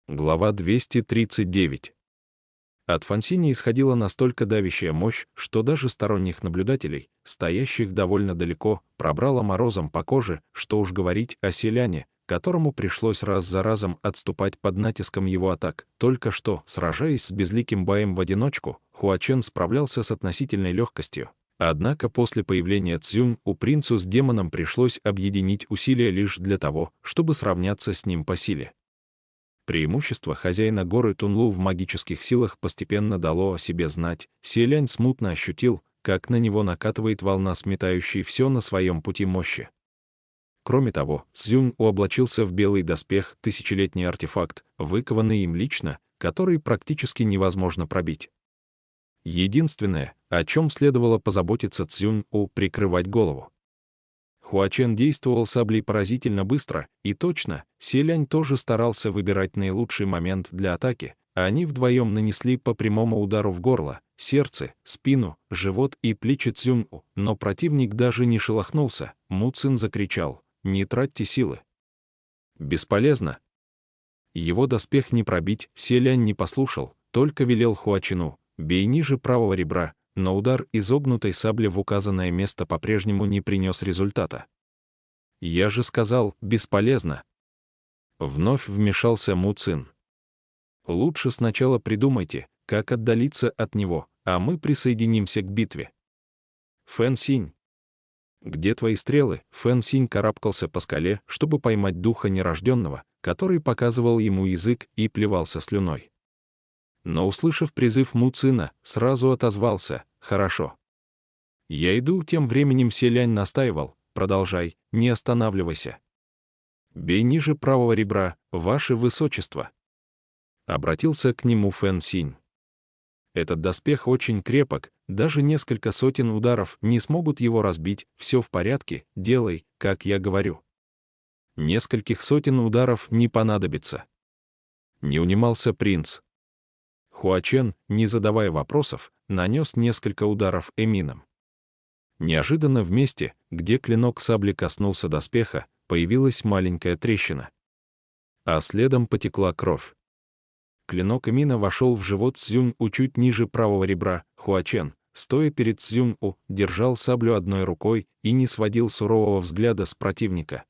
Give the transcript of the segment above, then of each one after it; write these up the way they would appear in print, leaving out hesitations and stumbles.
Глава 239. От Фансини исходила настолько давящая мощь, что даже сторонних наблюдателей, стоящих довольно далеко, пробрало морозом по коже, что уж говорить о селяне, которому пришлось раз за разом отступать под натиском его атак. Только что, сражаясь с безликим Баем в одиночку, Хуачен справлялся с относительной легкостью. Однако после появления Цзюнь у принцу с демоном пришлось объединить усилия лишь для того, чтобы сравняться с ним по силе. Преимущество хозяина горы Тунлу в магических силах постепенно дало о себе знать. Селянь смутно ощутил, как на него накатывает волна, сметающей все на своем пути мощи. Кроме того, Цзюнь облачился в белый доспех, тысячелетний артефакт, выкованный им лично, который практически невозможно пробить. Единственное, о чем следовало позаботиться Цзюнь, прикрывать голову. Хуачен действовал саблей поразительно быстро и точно, Селянь тоже старался выбирать наилучший момент для атаки, а они вдвоем нанесли по прямому удару в горло, сердце, спину, живот и плечи Цзюнь, но противник даже не шелохнулся. Му Цин закричал: «Не тратьте силы!» «Бесполезно!» Его доспех не пробить, Селянь не послушал, только велел Хуачену: «Бей ниже правого ребра», но удар изогнутой сабли в указанное место по-прежнему не принес результата. «Я же сказал, бесполезно!» Вновь вмешался Му Цин. «Лучше сначала придумайте, как отдалиться от него, а мы присоединимся к битве». «Фэн Синь! Где твои стрелы?» Фэн Синь карабкался по скале, чтобы поймать духа нерожденного, который показывал ему язык и плевался слюной. Но, услышав призыв Му Цина, сразу отозвался: «Хорошо». «Я иду», тем временем Селянь настаивал: «Продолжай, не останавливайся. Бей ниже правого ребра, ваше высочество». Обратился к нему Фэн Синь. «Этот доспех очень крепок, даже несколько сотен ударов не смогут его разбить, все в порядке, делай, как я говорю». «Нескольких сотен ударов не понадобится». Не унимался принц. Хуачен, не задавая вопросов, нанес несколько ударов эмином. Неожиданно в месте, где клинок сабли коснулся доспеха, появилась маленькая трещина. А следом потекла кровь. Клинок эмина вошел в живот Цзюнь-У чуть ниже правого ребра. Хуачен, стоя перед Цзюнь-У, держал саблю одной рукой и не сводил сурового взгляда с противника.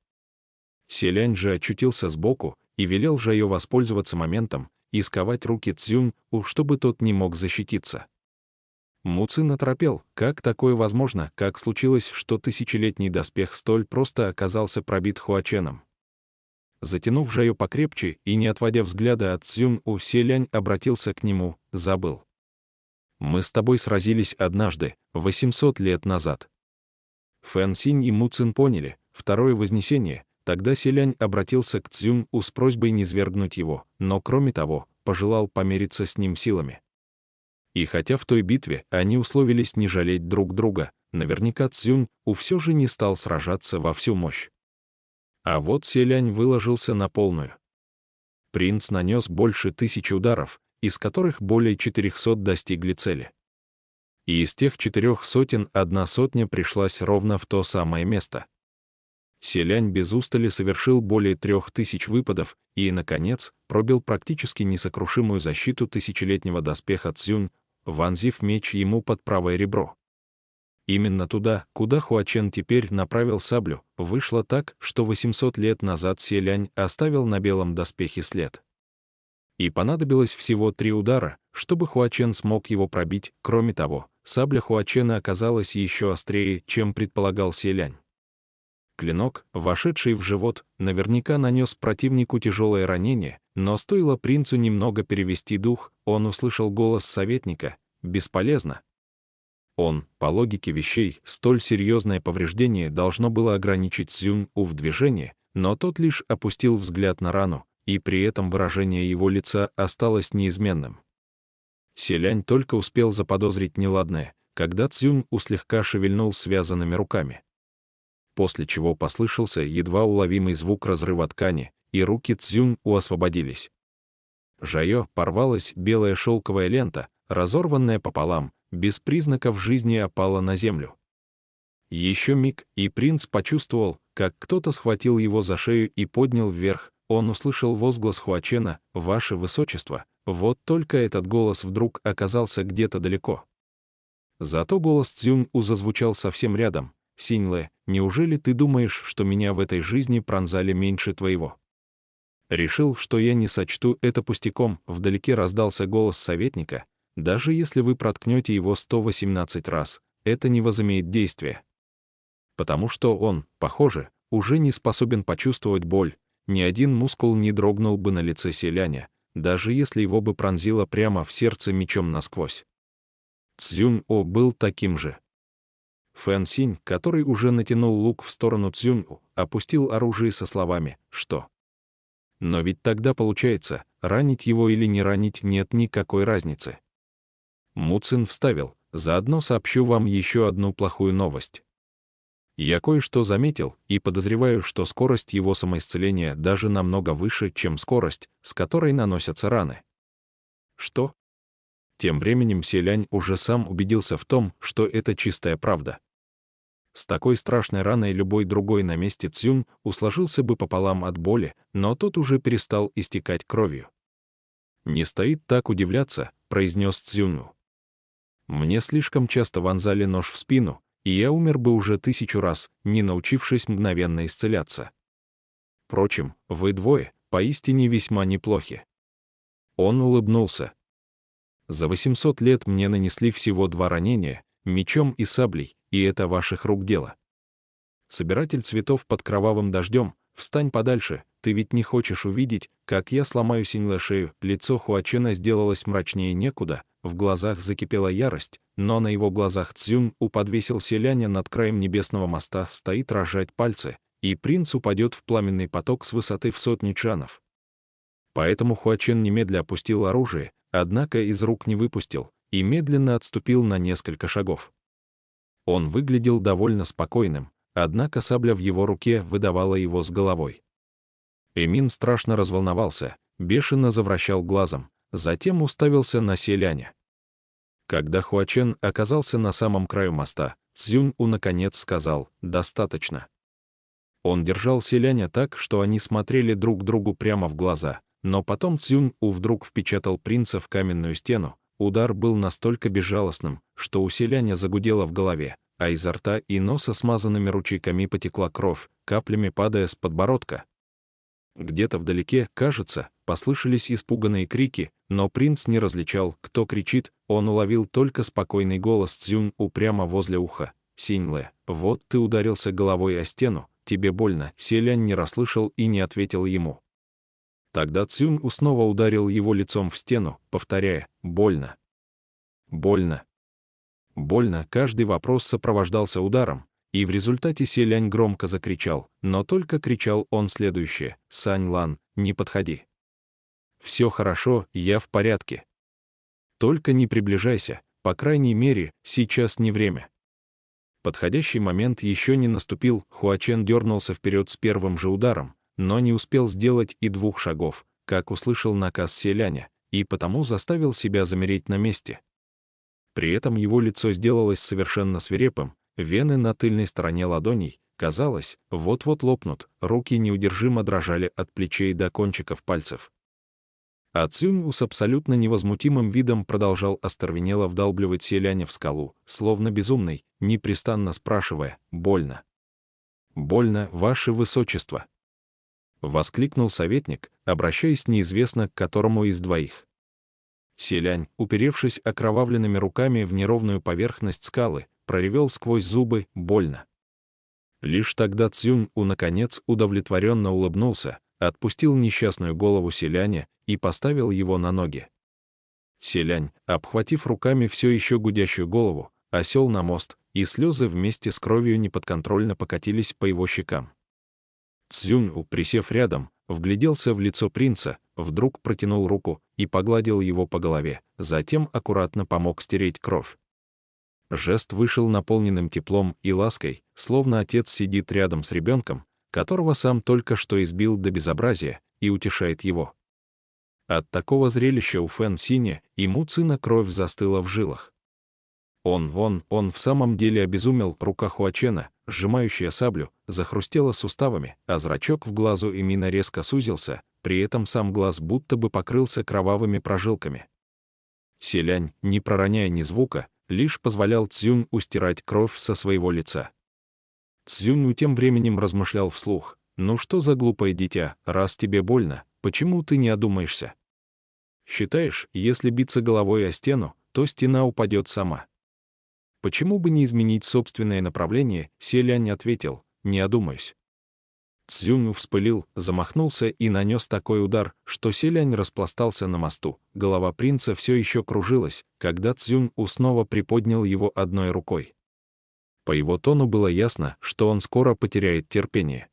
Селянь же очутился сбоку и велел Жайо воспользоваться моментом и сковать руки Цзюнь-У, чтобы тот не мог защититься. Му Цин оторопел, как такое возможно, как случилось, что тысячелетний доспех столь просто оказался пробит Хуаченом. Затянув Жайо покрепче и не отводя взгляда от Цзюнь-У, Селянь обратился к нему: «Забыл. Мы с тобой сразились однажды, 800 лет назад». Фэн Синь и Му Цин поняли второе вознесение. Тогда Селянь обратился к Цзюнь-У с просьбой низвергнуть его, но кроме того, пожелал помериться с ним силами. И хотя в той битве они условились не жалеть друг друга, наверняка Цзюнь-У все же не стал сражаться во всю мощь. А вот Селянь выложился на полную. Принц нанес больше 1000 ударов, из которых более 400 достигли цели. И из тех 400 1 сотня пришлась ровно в то самое место. Селянь без устали совершил более 3000 выпадов и, наконец, пробил практически несокрушимую защиту тысячелетнего доспеха Цзюнь, вонзив меч ему под правое ребро. Именно туда, куда Хуачен теперь направил саблю, вышло так, что 800 лет назад Селянь оставил на белом доспехе след. И понадобилось всего 3 удара, чтобы Хуачен смог его пробить. Кроме того, сабля Хуачена оказалась еще острее, чем предполагал Селянь. Клинок, вошедший в живот, наверняка нанес противнику тяжелое ранение, но стоило принцу немного перевести дух, он услышал голос советника: «Бесполезно». По логике вещей, столь серьезное повреждение должно было ограничить Цзюнь-У в движении, но тот лишь опустил взгляд на рану, и при этом выражение его лица осталось неизменным. Селянь только успел заподозрить неладное, когда Цзюнь-У слегка шевельнул связанными руками. После чего послышался едва уловимый звук разрыва ткани, и руки Цзюнь-У освободились. Жайо порвалась белая шелковая лента, разорванная пополам, без признаков жизни опала на землю. Еще миг, и принц почувствовал, как кто-то схватил его за шею и поднял вверх. он услышал возглас Хуачена: «Ваше Высочество». Вот только этот голос вдруг оказался где-то далеко. Зато голос Цзюнь-У зазвучал совсем рядом. «Синь-Лэ, неужели ты думаешь, что меня в этой жизни пронзали меньше твоего?» Решил, что я не сочту это пустяком. Вдалеке раздался голос советника: «Даже если вы проткнете его 118 раз, это не возымеет действия. Потому что он, похоже, уже не способен почувствовать боль. Ни один мускул не дрогнул бы на лице селяня, даже если его бы пронзило прямо в сердце мечом насквозь». Цзюнь-О был таким же. Фэн Синь, который уже натянул лук в сторону Цзюнь-У, опустил оружие со словами: «Что? Но ведь тогда получается, ранить его или не ранить нет никакой разницы». Му Цин вставил: «Заодно сообщу вам еще одну плохую новость. Я кое-что заметил и подозреваю, что скорость его самоисцеления даже намного выше, чем скорость, с которой наносятся раны». «Что?» Тем временем Селянь уже сам убедился в том, что это чистая правда. С такой страшной раной любой другой на месте Цзюнь усложился бы пополам от боли, но тот уже перестал истекать кровью. «Не стоит так удивляться», — произнес Цзюнь. «Мне слишком часто вонзали нож в спину, и я умер бы уже 1000 раз, не научившись мгновенно исцеляться. Впрочем, вы двое поистине весьма неплохи». Он улыбнулся. «За 800 лет мне нанесли всего 2 ранения, мечом и саблей, и это ваших рук дело. Собиратель цветов под кровавым дождем, встань подальше, ты ведь не хочешь увидеть, как я сломаю Синь-Лэ шею». Лицо Хуачена сделалось мрачнее некуда, в глазах закипела ярость, но на его глазах Цзюнь-У подвесил селяня над краем небесного моста, стоит разжать пальцы, и принц упадет в пламенный поток с высоты в 100 чанов. Поэтому Хуачен немедля опустил оружие, однако из рук не выпустил, и медленно отступил на несколько шагов. Он выглядел довольно спокойным, однако сабля в его руке выдавала его с головой. Эмин страшно разволновался, бешено завращал глазом, затем уставился на селяня. Когда Хуачен оказался на самом краю моста, Цзюнь-У наконец сказал: «Достаточно». Он держал селяня так, что они смотрели друг другу прямо в глаза, но потом Цзюнь-У вдруг впечатал принца в каменную стену. Удар был настолько безжалостным, что у селяня загудело в голове, а изо рта и носа смазанными ручейками потекла кровь, каплями падая с подбородка. Где-то вдалеке, кажется, послышались испуганные крики, но принц не различал, кто кричит. Он уловил только спокойный голос Цзюнь-У прямо возле уха: «Синь-Лэ, вот ты ударился головой о стену, тебе больно». Селянь не расслышал и не ответил ему. Тогда Цзюнь-У снова ударил его лицом в стену, повторяя: «Больно. Больно. Больно». Каждый вопрос сопровождался ударом, и в результате Селянь громко закричал, но только кричал он следующее: «Сань-Лан, не подходи. Все хорошо, я в порядке. Только не приближайся, по крайней мере, сейчас не время». Подходящий момент еще не наступил, Хуачен дернулся вперед с первым же ударом, но не успел сделать и 2 шагов, как услышал наказ селяня, и потому заставил себя замереть на месте. При этом его лицо сделалось совершенно свирепым, вены на тыльной стороне ладоней, казалось, вот-вот лопнут, руки неудержимо дрожали от плечей до кончиков пальцев. А Цзюнь-У с абсолютно невозмутимым видом продолжал остервенело вдалбливать селяня в скалу, словно безумный, непрестанно спрашивая: «Больно? Больно, ваше высочество?» Воскликнул советник, обращаясь неизвестно к которому из двоих. Селянь, уперевшись окровавленными руками в неровную поверхность скалы, проревел сквозь зубы: «Больно». Лишь тогда Цзюнь-У наконец удовлетворенно улыбнулся, отпустил несчастную голову селяня и поставил его на ноги. Селянь, обхватив руками все еще гудящую голову, осел на мост, и слезы вместе с кровью неподконтрольно покатились по его щекам. Цзюнь-У, присев рядом, вгляделся в лицо принца, вдруг протянул руку и погладил его по голове, затем аккуратно помог стереть кровь. Жест вышел наполненным теплом и лаской, словно отец сидит рядом с ребенком, которого сам только что избил до безобразия, и утешает его. От такого зрелища у Фэн Синя и Му Цина кровь застыла в жилах. Он в самом деле обезумел. Рука Хуачена, сжимающая саблю, захрустела суставами, а зрачок в глазу Эмина резко сузился, при этом сам глаз будто бы покрылся кровавыми прожилками. Селянь, не пророняя ни звука, лишь позволял Цзюнь стирать кровь со своего лица. Цзюнь тем временем размышлял вслух: «Ну что за глупое дитя, раз тебе больно, почему ты не одумаешься? Считаешь, если биться головой о стену, то стена упадет сама? Почему бы не изменить собственное направление?» Селянь ответил: «Не одумаюсь». Цзюнь вспылил, замахнулся и нанес такой удар, что Селянь распластался на мосту. Голова принца все еще кружилась, когда Цзюнь снова приподнял его одной рукой. По его тону было ясно, что он скоро потеряет терпение.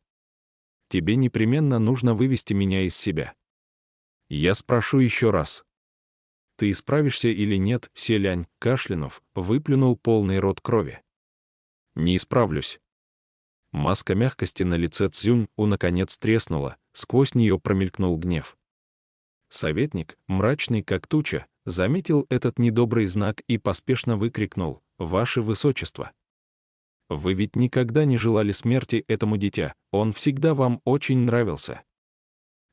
«Тебе непременно нужно вывести меня из себя. Я спрошу еще раз. Ты исправишься или нет?» Селянь, кашлянув, выплюнул полный рот крови. «Не исправлюсь». Маска мягкости на лице Цзюнь наконец треснула, сквозь нее промелькнул гнев. Советник, мрачный как туча, заметил этот недобрый знак и поспешно выкрикнул: «Ваше Высочество! Вы ведь никогда не желали смерти этому дитя, он всегда вам очень нравился.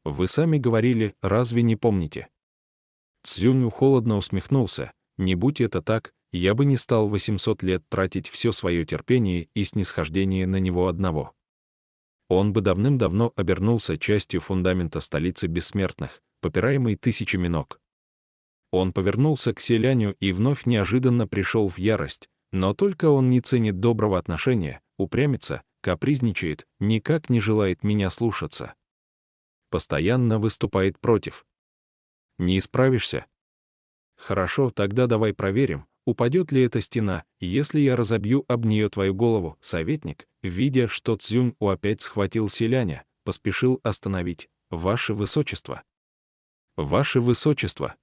Вы сами говорили, разве не помните?» Цзюнь холодно усмехнулся: «Не будь это так, я бы не стал 800 лет тратить все свое терпение и снисхождение на него одного. Он бы давным-давно обернулся частью фундамента столицы бессмертных, попираемой тысячами ног». Он повернулся к Селяню и вновь неожиданно пришел в ярость, но только он не ценит доброго отношения, упрямится, капризничает, никак не желает меня слушаться. Постоянно выступает против. Не исправишься? Хорошо, тогда давай проверим, упадет ли эта стена, если я разобью об нее твою голову. Советник, видя, что Цзюнь опять схватил Селяня, поспешил остановить: «Ваше Высочество! Ваше Высочество!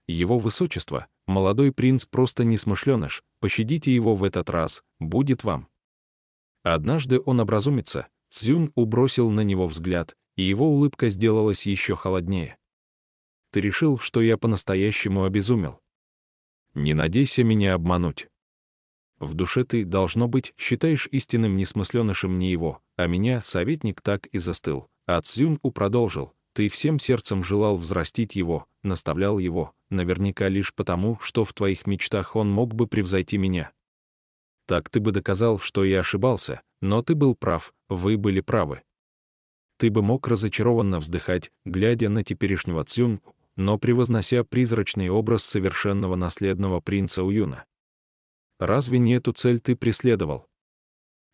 Его Высочество, молодой принц просто несмышленыш, пощадите его в этот раз, будет вам». Однажды он образумится. Цзюнь бросил на него взгляд, и его улыбка сделалась еще холоднее. «Ты решил, что я по-настоящему обезумел? Не надейся меня обмануть. В душе ты, должно быть, считаешь истинным несмысленышем не его, а меня». Советник так и застыл, а Цзюнь продолжил: «Ты всем сердцем желал взрастить его, наставлял его, наверняка лишь потому, что в твоих мечтах он мог бы превзойти меня. Так ты бы доказал, что я ошибался, но ты был прав, вы были правы. Ты бы мог разочарованно вздыхать, глядя на теперешнего Цзюнь, но превознося призрачный образ совершенного наследного принца Уюна. Разве не эту цель ты преследовал?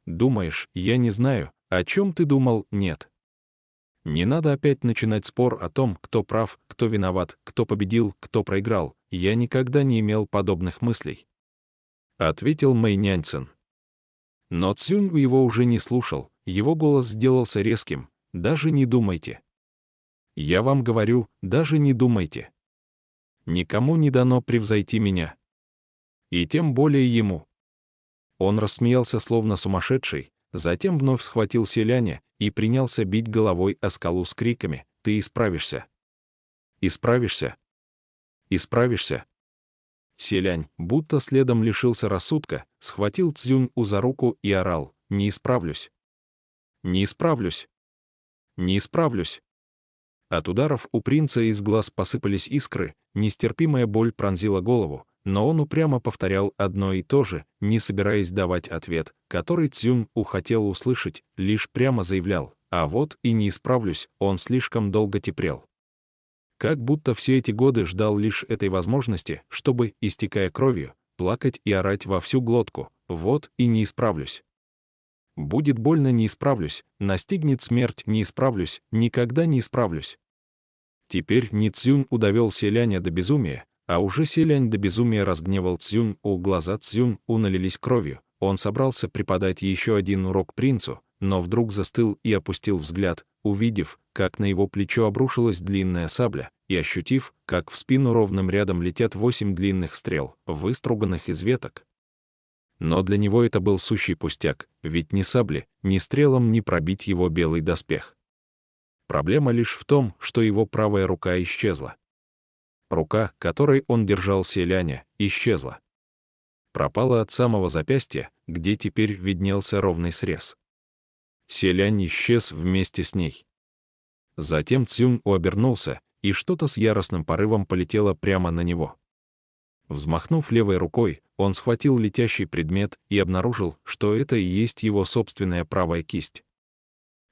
Думаешь, я не знаю, о чем ты думал? Нет. Не надо опять начинать спор о том, кто прав, кто виноват, кто победил, кто проиграл. Я никогда не имел подобных мыслей», — ответил Мэй Няньцин. Но Цзюнь его уже не слушал, его голос сделался резким: «Даже не думайте. Я вам говорю, даже не думайте. Никому не дано превзойти меня. И тем более ему». Он рассмеялся словно сумасшедший, затем вновь схватил Селяня и принялся бить головой о скалу с криками: «Ты исправишься! Исправишься! Исправишься!» Селянь, будто следом лишился рассудка, схватил Цзюнь за руку и орал: «Не исправлюсь! Не исправлюсь! Не исправлюсь!» От ударов у принца из глаз посыпались искры, нестерпимая боль пронзила голову, но он упрямо повторял одно и то же, не собираясь давать ответ, который Цзюнь хотел услышать, лишь прямо заявлял: «А вот и не исправлюсь», он слишком долго теплел. Как будто все эти годы ждал лишь этой возможности, чтобы, истекая кровью, плакать и орать во всю глотку: «Вот и не исправлюсь. Будет больно, не исправлюсь, настигнет смерть, не исправлюсь, никогда не исправлюсь». Теперь не Цзюнь довел Селяня до безумия, а уже Селянь до безумия разгневал Цзюнь. Глаза Цзюнь налились кровью. Он собрался преподать еще один урок принцу, но вдруг застыл и опустил взгляд, увидев, как на его плечо обрушилась длинная сабля, и ощутив, как в спину ровным рядом летят 8 длинных стрел, выструганных из веток. Но для него это был сущий пустяк, ведь ни сабли, ни стрелам не пробить его белый доспех. Проблема лишь в том, что его правая рука исчезла. Рука, которой он держал Селяня, исчезла. пропала от самого запястья, где теперь виднелся ровный срез. Селянь исчез вместе с ней. Затем Цзюнь-У обернулся, и что-то с яростным порывом полетело прямо на него. Взмахнув левой рукой, он схватил летящий предмет и обнаружил, что это и есть его собственная правая кисть.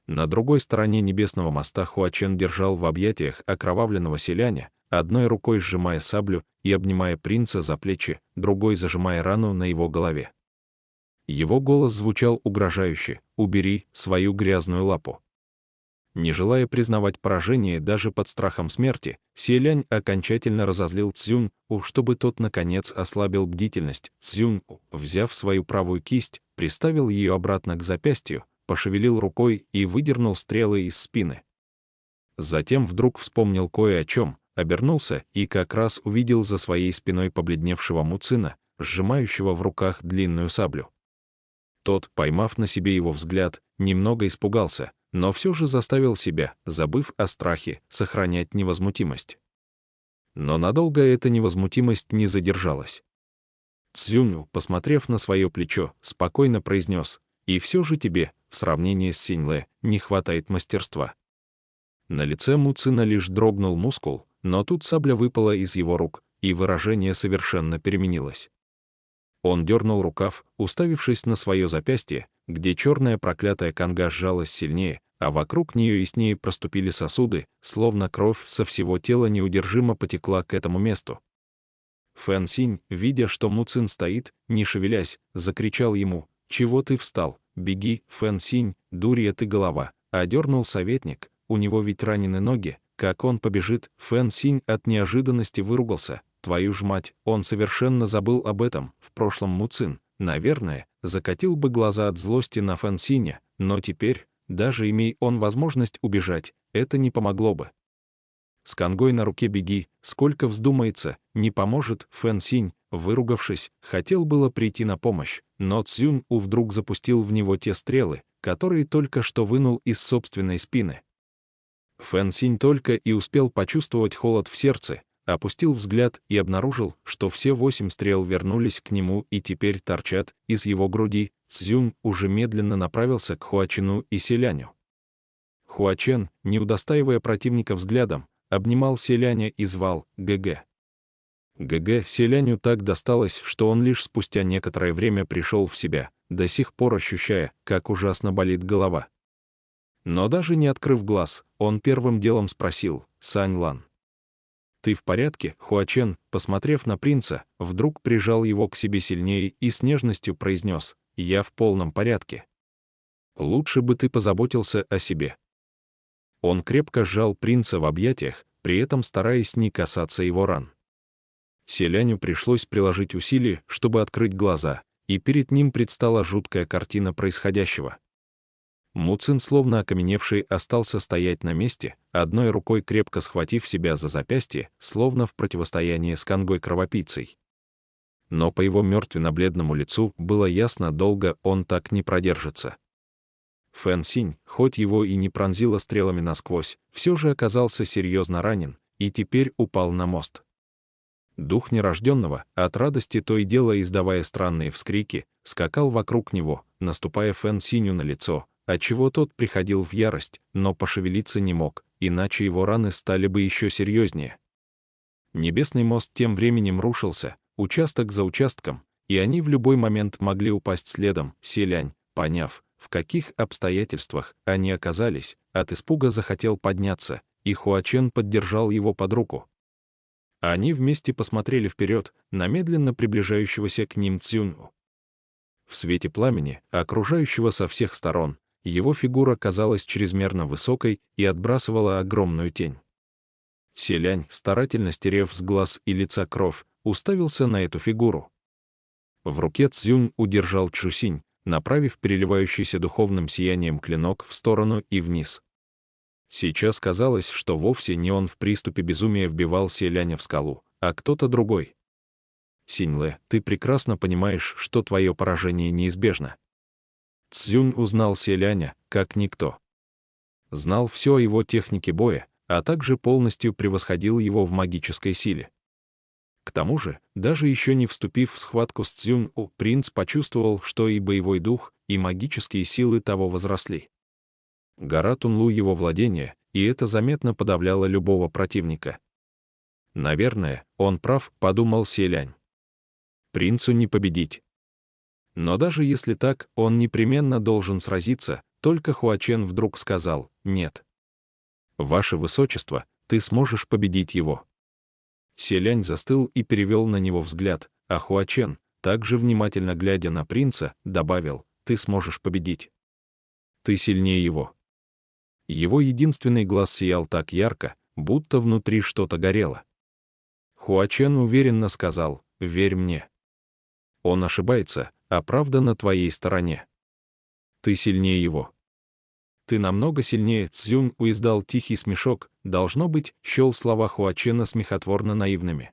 На другой стороне небесного моста Хуачен держал в объятиях окровавленного селяня, одной рукой сжимая саблю и обнимая принца за плечи, другой зажимая рану на его голове. Его голос звучал угрожающе: «Убери свою грязную лапу». Не желая признавать поражение даже под страхом смерти, Селянь окончательно разозлил Цзюнь-У, чтобы тот, наконец, ослабил бдительность. Цзюнь-У, взяв свою правую кисть, приставил ее обратно к запястью, пошевелил рукой и выдернул стрелы из спины. Затем вдруг вспомнил кое о чем, обернулся и как раз увидел за своей спиной побледневшего Муцина, сжимающего в руках длинную саблю. Тот, поймав на себе его взгляд, немного испугался, но все же заставил себя, забыв о страхе, сохранять невозмутимость. Но надолго эта невозмутимость не задержалась. Цзюнь, посмотрев на свое плечо, спокойно произнес: «И все же тебе, в сравнении с Синьлэ, не хватает мастерства». На лице Муцина лишь дрогнул мускул, но тут сабля выпала из его рук, и выражение совершенно переменилось. Он дернул рукав, уставившись на свое запястье, где черная проклятая канга сжалась сильнее, а вокруг нее яснее проступили сосуды, словно кровь со всего тела неудержимо потекла к этому месту. Фэн Синь, видя, что Муцин стоит, не шевелясь, закричал ему: «Чего ты встал? Беги, Фэн Синь, дурья ты голова!» Одернул советник: «У него ведь ранены ноги, как он побежит?» Фэн Синь от неожиданности выругался: «Твою ж мать, он совершенно забыл об этом!» В прошлом Муцин, наверное, закатил бы глаза от злости на Фэн Синя, но теперь, даже имей он возможность убежать, это не помогло бы. «С конгой на руке беги, сколько вздумается, не поможет». Фэн Синь, выругавшись, хотел было прийти на помощь, но Цзюнь-У вдруг запустил в него те стрелы, которые только что вынул из собственной спины. Фэн Синь только и успел почувствовать холод в сердце, опустил взгляд и обнаружил, что все 8 стрел вернулись к нему и теперь торчат из его груди. Цзюнь уже медленно направился к Хуачену и селяню. Хуачен, не удостаивая противника взглядом, обнимал селяня и звал: «ГГ». ГГ селяню так досталось, что он лишь спустя некоторое время пришел в себя, до сих пор ощущая, как ужасно болит голова. Но даже не открыв глаз, он первым делом спросил: «Сань Лан, ты в порядке?» Хуачен, посмотрев на принца, вдруг прижал его к себе сильнее и с нежностью произнес: «Я в полном порядке. Лучше бы ты позаботился о себе». Он крепко сжал принца в объятиях, при этом стараясь не касаться его ран. Селяню пришлось приложить усилия, чтобы открыть глаза, и перед ним предстала жуткая картина происходящего. Муцин, словно окаменевший, остался стоять на месте, одной рукой крепко схватив себя за запястье, словно в противостоянии с конгой-кровопийцей. Но по его мертвенно-бледному лицу было ясно, долго он так не продержится. Фэн Синь, хоть его и не пронзило стрелами насквозь, все же оказался серьезно ранен и теперь упал на мост. Дух нерожденного, от радости то и дело издавая странные вскрики, скакал вокруг него, наступая Фэн Синю на лицо, отчего тот приходил в ярость, но пошевелиться не мог, иначе его раны стали бы еще серьезнее. Небесный мост тем временем рушился, участок за участком, и они в любой момент могли упасть следом. Селянь, поняв, в каких обстоятельствах они оказались, от испуга захотел подняться, и Хуачен поддержал его под руку. Они вместе посмотрели вперед, на медленно приближающегося к ним Цзюнь-У. В свете пламени, окружающего со всех сторон, его фигура казалась чрезмерно высокой и отбрасывала огромную тень. Селянь, старательно стерев с глаз и лица кровь, уставился на эту фигуру. В руке Цзюнь удержал Чжусинь, направив переливающийся духовным сиянием клинок в сторону и вниз. Сейчас казалось, что вовсе не он в приступе безумия вбивал селяня в скалу, а кто-то другой. «Синьлэ, ты прекрасно понимаешь, что твое поражение неизбежно». Цзюнь узнал селяня, как никто. Знал все о его технике боя, а также полностью превосходил его в магической силе. К тому же, даже еще не вступив в схватку с Цзюнь-У, принц почувствовал, что и боевой дух, и магические силы того возросли. Гора Тунлу его владения, и это заметно подавляло любого противника. «Наверное, он прав», — подумал Селянь. «Принцу не победить». Но даже если так, он непременно должен сразиться, только Хуачен вдруг сказал: «Нет. Ваше Высочество, ты сможешь победить его». Селянь застыл и перевел на него взгляд, а Хуачен, также внимательно глядя на принца, добавил: «Ты сможешь победить. Ты сильнее его». Его единственный глаз сиял так ярко, будто внутри что-то горело. Хуачен уверенно сказал: «Верь мне. Он ошибается, а правда на твоей стороне. Ты сильнее его». «Ты намного сильнее», — Цзюнь-У издал тихий смешок, должно быть, счел слова Хуачена смехотворно наивными.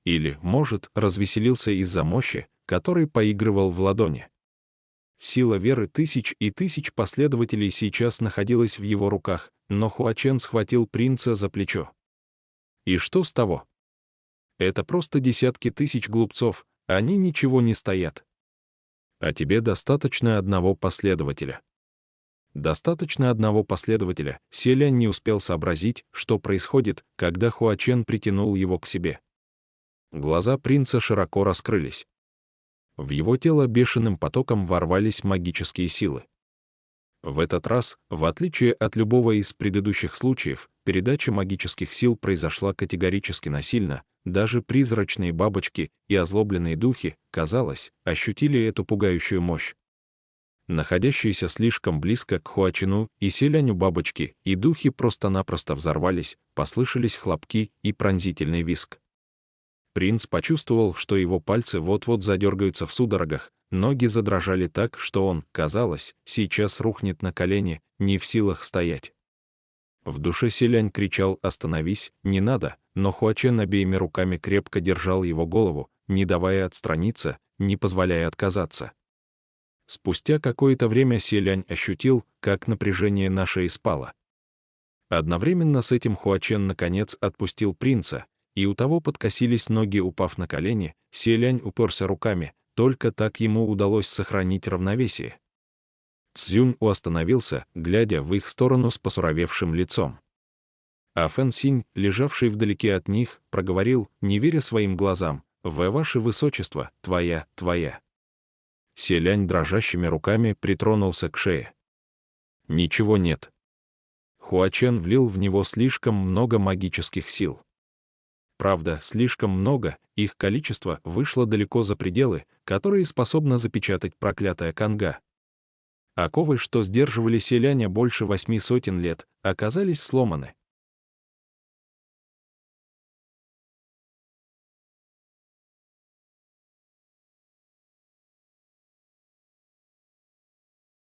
Или, может, развеселился из-за мощи, которой поигрывал в ладони. Сила веры тысяч и тысяч последователей сейчас находилась в его руках, но Хуачен схватил принца за плечо. И что с того? Это просто десятки тысяч глупцов, они ничего не стоят. А тебе достаточно одного последователя. Достаточно одного последователя. Селянь не успел сообразить, что происходит, когда Хуачен притянул его к себе. Глаза принца широко раскрылись. В его тело бешеным потоком ворвались магические силы. В этот раз, в отличие от любого из предыдущих случаев, передача магических сил произошла категорически насильно, даже призрачные бабочки и озлобленные духи, казалось, ощутили эту пугающую мощь. Находящиеся слишком близко к Хуачену и Селяню бабочки и духи просто-напросто взорвались, послышались хлопки и пронзительный визг. Принц почувствовал, что его пальцы вот-вот задергаются в судорогах, ноги задрожали так, что он, казалось, сейчас рухнет на колени, не в силах стоять. В душе Селянь кричал: «Остановись, не надо», но Хуачен обеими руками крепко держал его голову, не давая отстраниться, не позволяя отказаться. Спустя какое-то время Селянь ощутил, как напряжение на шее спало. Одновременно с этим Хуачен наконец отпустил принца, и у того подкосились ноги, упав на колени. Селянь уперся руками, только так ему удалось сохранить равновесие. Цзюнь-У остановился, глядя в их сторону с посуровевшим лицом. А Фэн Синь, лежавший вдалеке от них, проговорил, не веря своим глазам: «Ваше Высочество, твоя». Селянь дрожащими руками притронулся к шее. Ничего нет. Хуачен влил в него слишком много магических сил. Правда, слишком много, их количество вышло далеко за пределы, которые способна запечатать проклятая канга. Оковы, что сдерживали Селяня больше 8 сотен лет, оказались сломаны.